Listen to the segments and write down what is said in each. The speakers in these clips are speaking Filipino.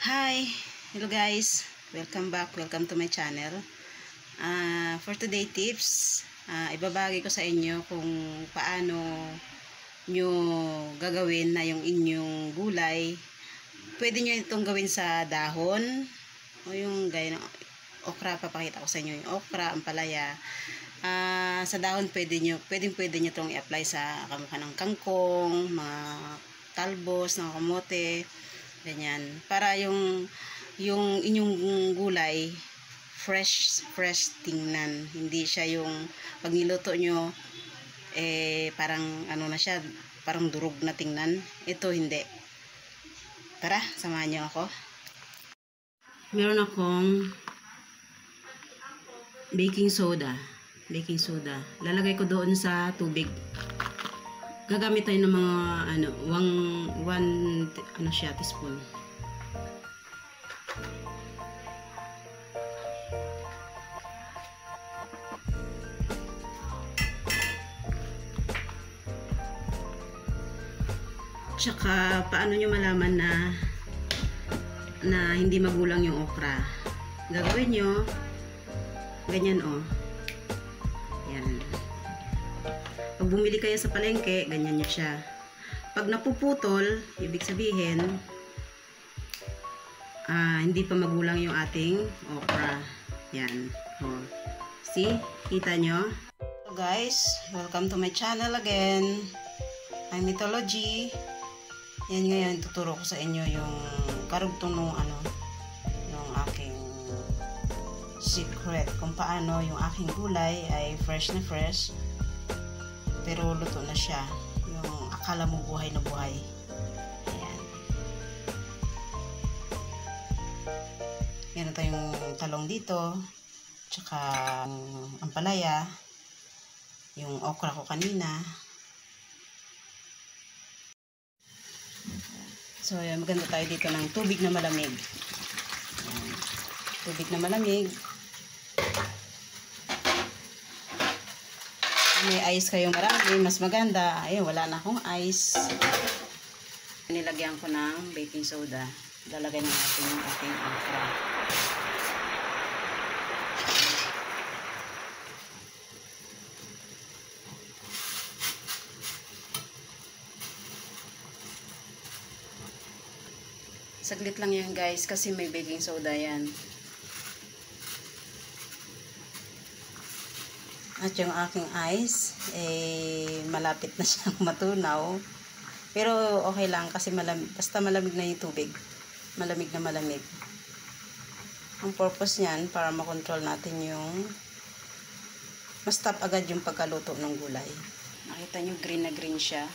Hi! Hello guys! Welcome back. Welcome to my channel. For today tips, ibabahagi ko sa inyo kung paano nyo gagawin na yung inyong gulay. Pwede nyo itong gawin sa dahon o yung gaya ng okra. Papakita ko sa inyo yung okra, ampalaya. Sa dahon pwede nyo itong i-apply sa kamukha ng kangkong, mga talbos, ng kamote, ganyan. Para yung inyong gulay fresh tingnan. Hindi siya yung pag niluto nyo parang ano na siya, parang durog na tingnan. Ito hindi. Tara, samahan nyo ako. Meron akong baking soda. Lalagay ko doon sa tubig. Gagamit tayo ng mga one teaspoon. Tsaka paano nyo malaman na hindi magulang yung okra? Gagawin nyo ganyan yan. Pag bumili kayo sa palengke, ganyan nyo siya. Pag napuputol, ibig sabihin hindi pa magulang yung ating okra. Yan. See? Kita nyo? So guys, welcome to my channel again. I'm Mythology. Yan, ngayon tuturo ko sa inyo yung karugtong ng yung aking secret kung paano yung aking gulay ay fresh na fresh pero luto na siya, yung akala mo buhay na buhay. Ayan. Meron tayong talong dito, tsaka ampalaya, yung okra ko kanina. So, ayan, maganda tayo dito ng tubig na malamig. Ayan. Tubig na malamig. May ice kayong marami, mas maganda. Ayun, wala na akong ice. Nilagyan ko ng baking soda. Lalagay na natin yung ating okra. Saglit lang yan guys, kasi may baking soda yan. At yung aking ice, malapit na siyang matunaw. Pero okay lang kasi basta malamig na yung tubig. Malamig na malamig. Ang purpose niyan, para makontrol natin yung ma-stop agad yung pagkaluto ng gulay. Nakita nyo, green na green siya.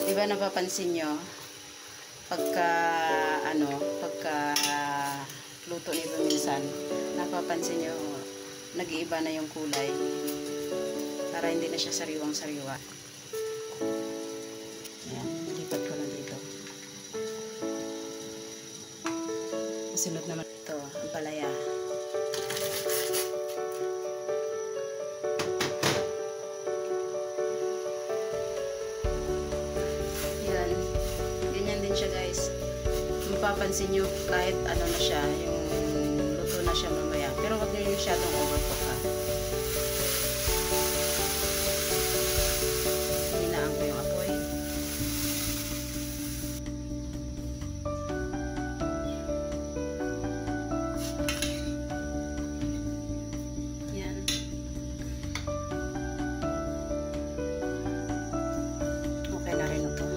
Diba napapansin nyo, pagka luto nito minsan, napapansin nyo, nag-iiba na yung kulay. Para hindi na siya sariwang-sariwa. Ayan, lipat ko lang dito. Masunod naman ito, ang palaya. Siya guys, mapapansin nyo kahit ano na siya, yung luto na siya mamaya, pero wag nyo masyadong overcook ha. Hinaan ko yung apoy. Yan. Okay na rin ito.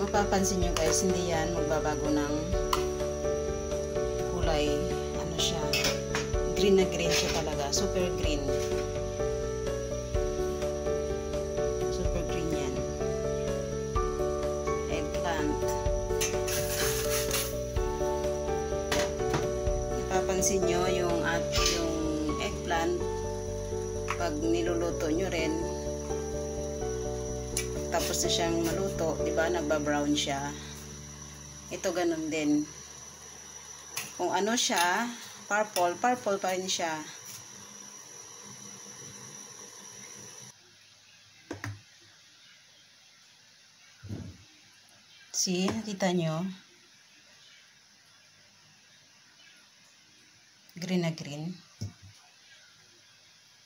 Mapapansin nyo guys, hindi yan magbabago ng kulay. Ano siya, green na green siya talaga, super green. napapansin nyo yung eggplant, pag niluluto nyo rin, tapos na siyang maluto, diba, nagbabrown siya. Ito ganun din. Kung ano siya, purple pa rin siya. See, nakita nyo? Green na green.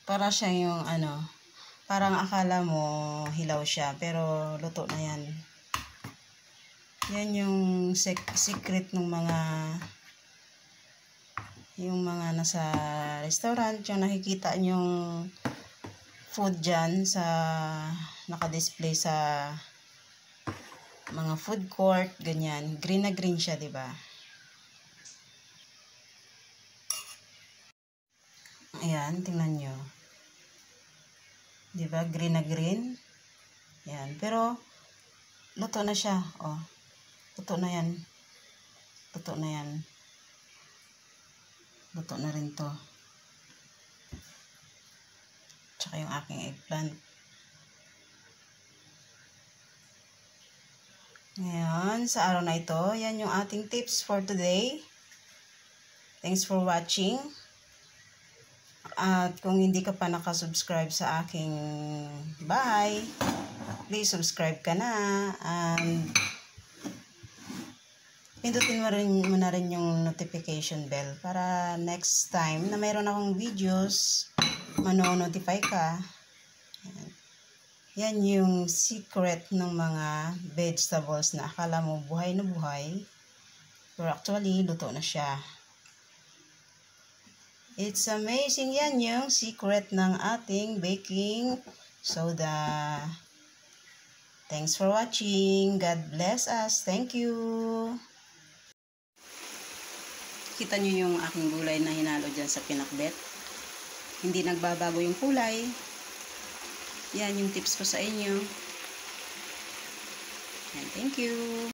Para siya yung parang akala mo hilaw siya, pero luto na yan. Yan yung secret ng yung mga nasa restaurant, yung nakikita nyong food dyan sa nakadisplay sa mga food court, ganyan. Green na green siya, diba? Ayan, tingnan nyo. Diba? Green na green. Ayan. Pero, luto na siya. Oh. Luto na yan. Luto na yan. Luto na rin to. Tsaka yung aking eggplant. Ngayon, sa araw na ito, yan yung ating tips for today. Thanks for watching. At kung hindi ka pa nakasubscribe sa aking bahay, please subscribe ka na. And pindutin mo na rin yung notification bell para next time na mayroon akong videos, mano-notify ka. Yan yung secret ng mga vegetables na akala mo buhay na buhay, pero actually luto na siya. It's amazing, yan yung secret ng ating baking soda. Thanks for watching. God bless us. Thank you. Kita nyo yung aking gulay na hinalo dyan sa pinakbet. Hindi nagbabago yung kulay. Yan yung tips ko sa inyo. And thank you.